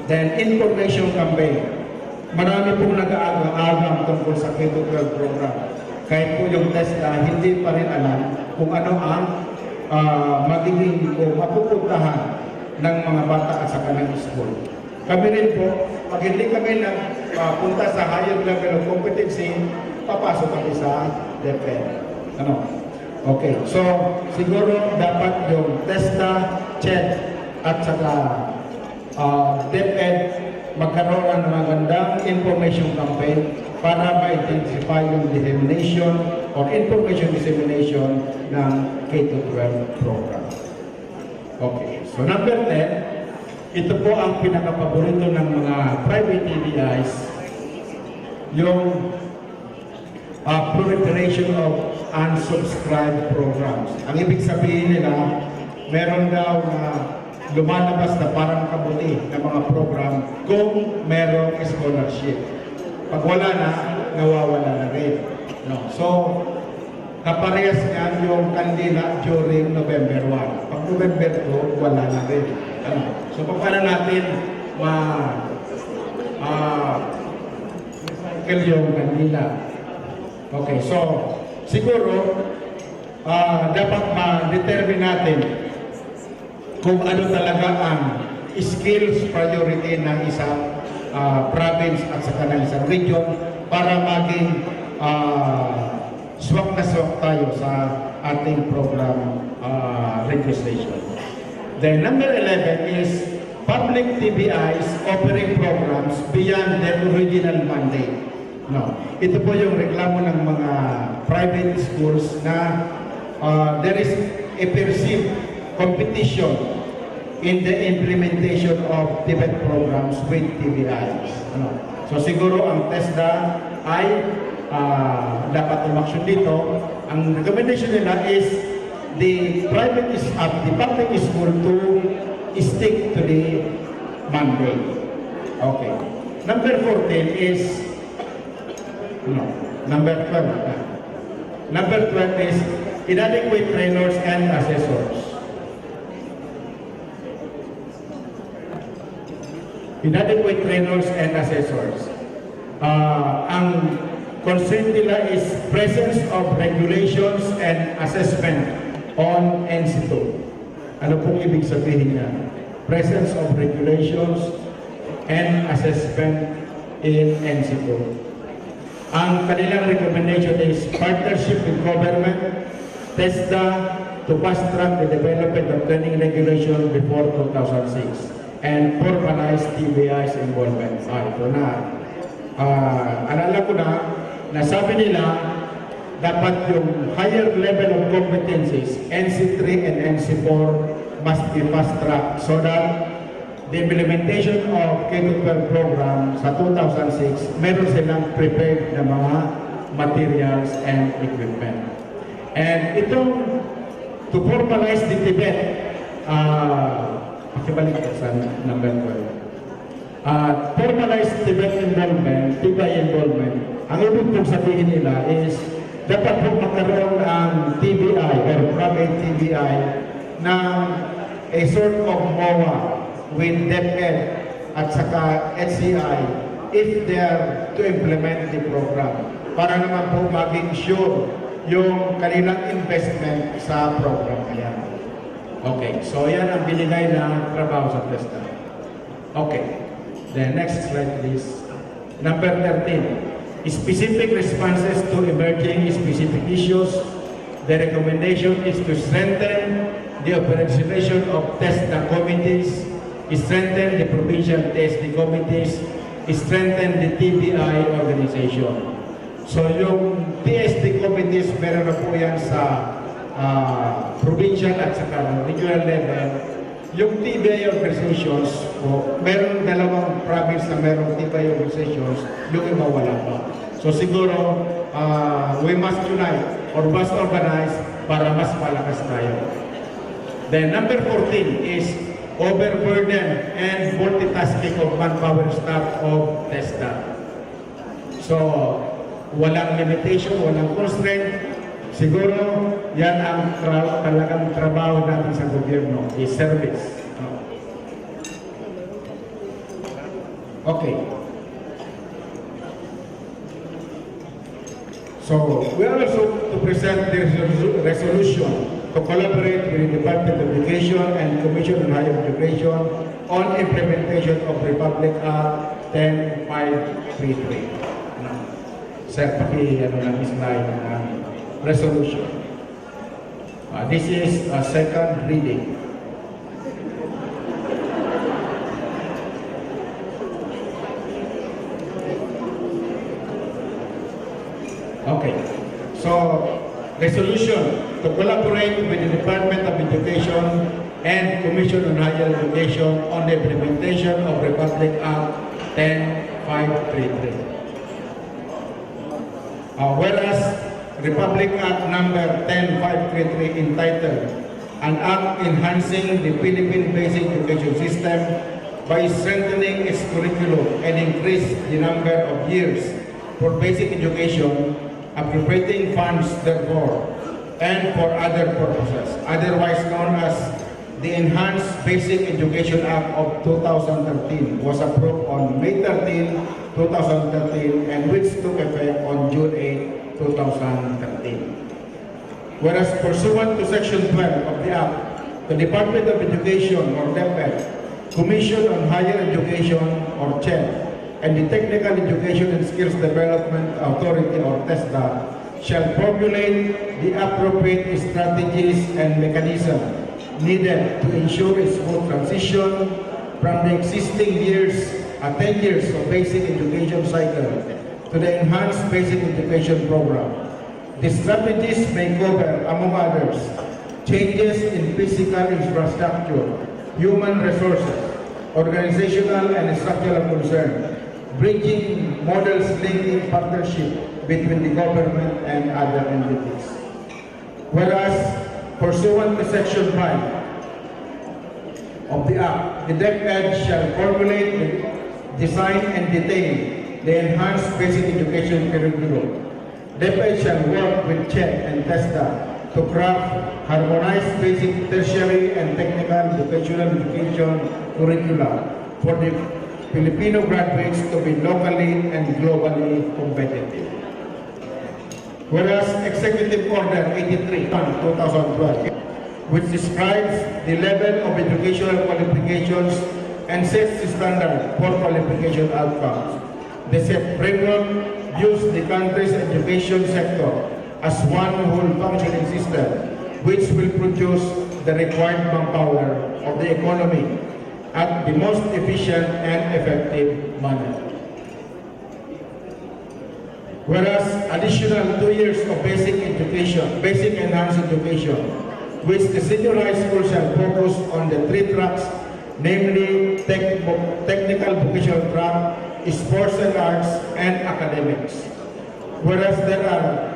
Then, information campaign. Marami pong nag-aagam tungkol sa K-12 program. Kahit po yung TESDA, hindi pa rin alam kung ano ang magiging o mapupuntahan ng mga bata at sa kanilang school. Kami rin po, pag hindi kami punta sa higher level of competency, papasok kami sa DepEd. Ano? Okay, so siguro dapat yung TESDA, CHED at saka DepEd magkaroon ng magandang information campaign para ma-identify yung dissemination or information dissemination ng K-12 program. Okay, so number 10, ito po ang pinaka-paborito ng mga private TDIs, yung proliferation of unsubscribed programs. Ang ibig sabihin nila, meron daw na lumalabas na parang kabuti ng mga program kung merong scholarship. Pag wala na, nawawala na rin. No. So, kaparehas nga yung kandila during November 1. Pag November 2, wala na rin. Ano? So, paano natin yung kandila? Okay, so, siguro, dapat ma-determine natin kung ano talaga ang skills priority ng isang province at saka ng isang region para maging swak na swak tayo sa ating program registration. Then number 11 is public TBIs offering programs beyond their original mandate. No. Ito po yung reklamo ng mga private schools na there is a perceived competition in the implementation of TVET programs with TBIs. Ano? So siguro ang TESDA ay dapat umaksyon dito. Ang recommendation nila is the public school to stick to the mandate. Okay. Number 14 is number 12. Number 12 is inadequate trainers and assessors. Inadequate trainers and assessors. Ang concern nila is presence of regulations and assessment on NC2. Ano pong ibig sabihin niya? Presence of regulations and assessment in NC2. Ang kanilang recommendation is partnership with government, TESDA, to fast-track the development of training regulation before 2006 and formalize TBI's involvement. Ito na. Alala ko na sabi nila, dapat yung higher level of competencies, NC3 and NC4, must be fast-tracked so that the implementation of K-12 program sa 2006, meron silang prepared na mga materials and equipment. And itong to formalize the TVET, pakibalik sa number 12. Formalize TVET involvement, TVET involvement, ang ibig kong sabihin nila is dapat po magkaroon ang TBI or private TBI na a sort of MOA with DepEd at saka HCI if they are to implement the program para naman po maging sure yung kanilang investment sa program yan. Okay, so yan ang binigay na trabaho sa TESDA. Okay, the next slide please. Number 13. Specific responses to emerging specific issues. The recommendation is to strengthen the operationalization of TESDA committees, strengthen the provincial TESDA committees, strengthen the TBI organization. So yung TSD committees, meron na po yan sa provincial at saka regional level. Yung TBI organizations, meron dalawang province na meron TBI organizations, yung iba wala pa. So siguro, we must unite or must organize para mas malakas tayo. Then number 14 is overburden and multitasking of manpower staff of TESDA. So, walang limitation, walang constraint. Siguro, yan ang talagang trabaho natin sa gobyerno, is service. Okay. So, we are also to present the resolution to collaborate with the Department of Education and Commission on Higher Education on implementation of Republic Act 10533. Sir, lang slide ng resolution. This is a second reading. Okay. So, resolution to collaborate with the Department of Education and Commission on Higher Education on the implementation of Republic Act 10533. Whereas Republic Act number 10533 entitled An Act Enhancing the Philippine Basic Education System by strengthening its curriculum and increase the number of years for basic education, appropriating funds therefore and for other purposes, otherwise known as the Enhanced Basic Education Act of 2013 was approved on May 13, 2013 and which took effect on June 8, 2013. Whereas pursuant to Section 12 of the Act, the Department of Education or DepEd, Commission on Higher Education or CHED, and the Technical Education and Skills Development Authority or TESDA shall formulate the appropriate strategies and mechanisms needed to ensure a smooth transition from the existing 10 years of basic education cycle to the Enhanced Basic Education Program. The strategies may cover, among others, changes in physical infrastructure, human resources, organizational and structural concern, bridging models linking partnership between the government and other entities. Whereas, pursuant to Section 5 of the Act, the DepEd shall formulate, design, and detail the Enhanced Basic Education Curriculum. DepEd shall work with CHED and TESDA to craft harmonized basic, tertiary, and technical vocational education curricula for the Filipino graduates to be locally and globally competitive. Whereas Executive Order 83, 2012, which describes the level of educational qualifications and sets the standard for qualification outcomes. The said framework views the country's education sector as one whole functioning system which will produce the required manpower of the economy at the most efficient and effective manner. Whereas additional 2 years of basic enhanced education, which the senior high school shall focus on the 3 tracks, namely technical vocational track, sports and arts, and academics. Whereas there are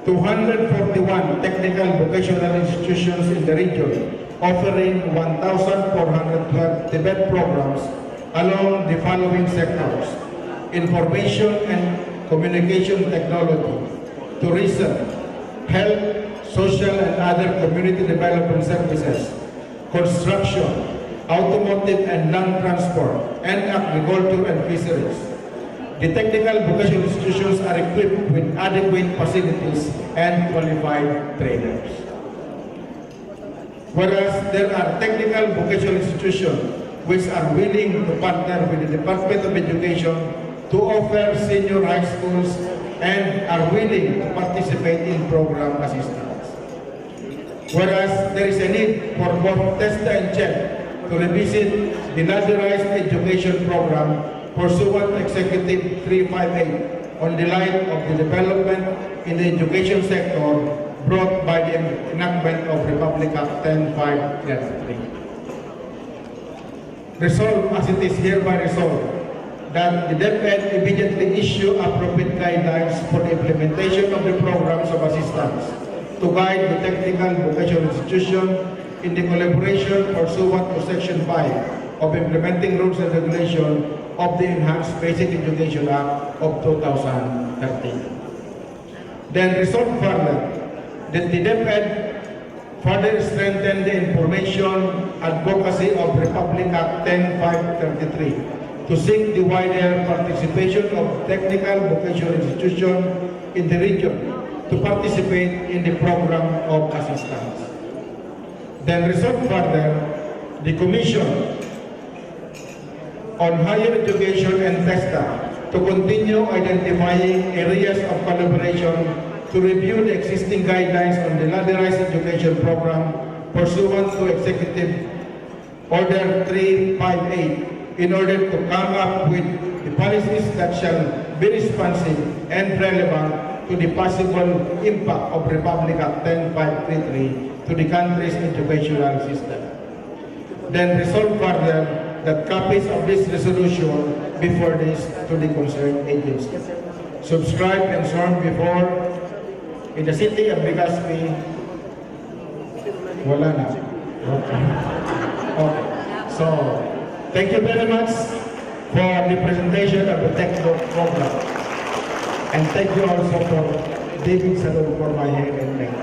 241 technical vocational institutions in the region, offering 1,412 TVET programs along the following sectors: information and communication technology, tourism, health, social and other community development services, construction, automotive and land transport, and agriculture and fisheries. The technical vocational institutions are equipped with adequate facilities and qualified trainers. Whereas there are technical vocational institutions which are willing to partner with the Department of Education to offer senior high schools and are willing to participate in program assistance. Whereas there is a need for both TESDA and CHED to revisit the nationalized education program pursuant to Executive 358 on the line of the development in the education sector brought by the enactment of Republic Act 10533. Resolved as it is hereby resolved that the DepEd immediately issue appropriate guidelines for the implementation of the programs of assistance to guide the technical vocational institution in the collaboration pursuant to Section 5 of implementing rules and regulations of the Enhanced Basic Education Act of 2013. Then resolved further that the DepEd further strengthen the information advocacy of Republic Act 10533 to seek the wider participation of technical vocational institutions in the region to participate in the program of assistance. Then resolve further, the Commission on Higher Education and TESTA to continue identifying areas of collaboration to review the existing guidelines on the ladderized education program pursuant to Executive Order 358 in order to come up with the policies that shall be responsive and relevant to the possible impact of Republic Act 10533 to the country's educational system. Then resolve further that copies of this resolution be furnished to the concerned agencies. Subscribed and sworn before in the city of Legazpi. Wala na. Okay. Okay. So, thank you very much for the presentation of the textbook program. And thank you also for David Salon for my hand and neck.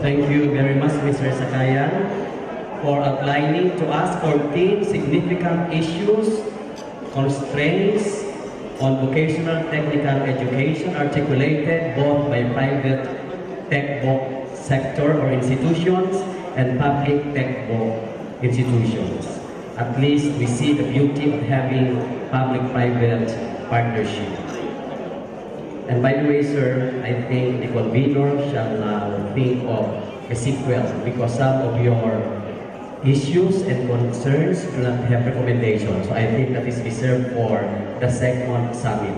Thank you very much, Mr. Sakayan, for outlining to us 14 significant issues, constraints on vocational technical education articulated both by private tech-book sector or institutions and public tech-book institutions. At least we see the beauty of having public-private partnership. And by the way, sir, I think the convener shall now think of a sequel because some of your issues and concerns do not have recommendations. So I think that is reserved for the second summit.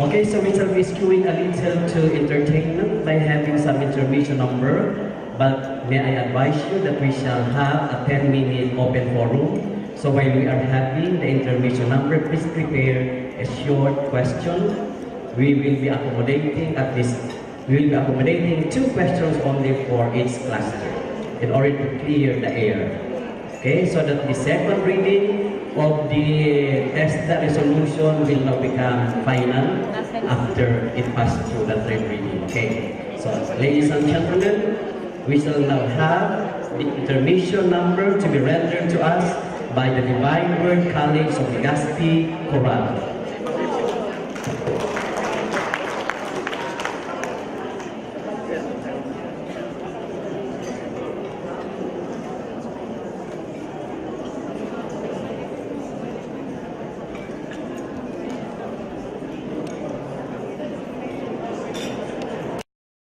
Okay, so we shall be skewing a little to entertainment by having some intermission number. But may I advise you that we shall have a 10-minute open forum. So while we are having the intermission number, please prepare a short question. We will be accommodating at least 2 questions only for each cluster in order to clear the air. Okay, so that the second reading of the TESTA resolution will now become final after it passes through the third reading. Okay, so ladies and gentlemen, we shall now have the intermission number to be rendered to us by the Divine Word College of Legazpi, Coral.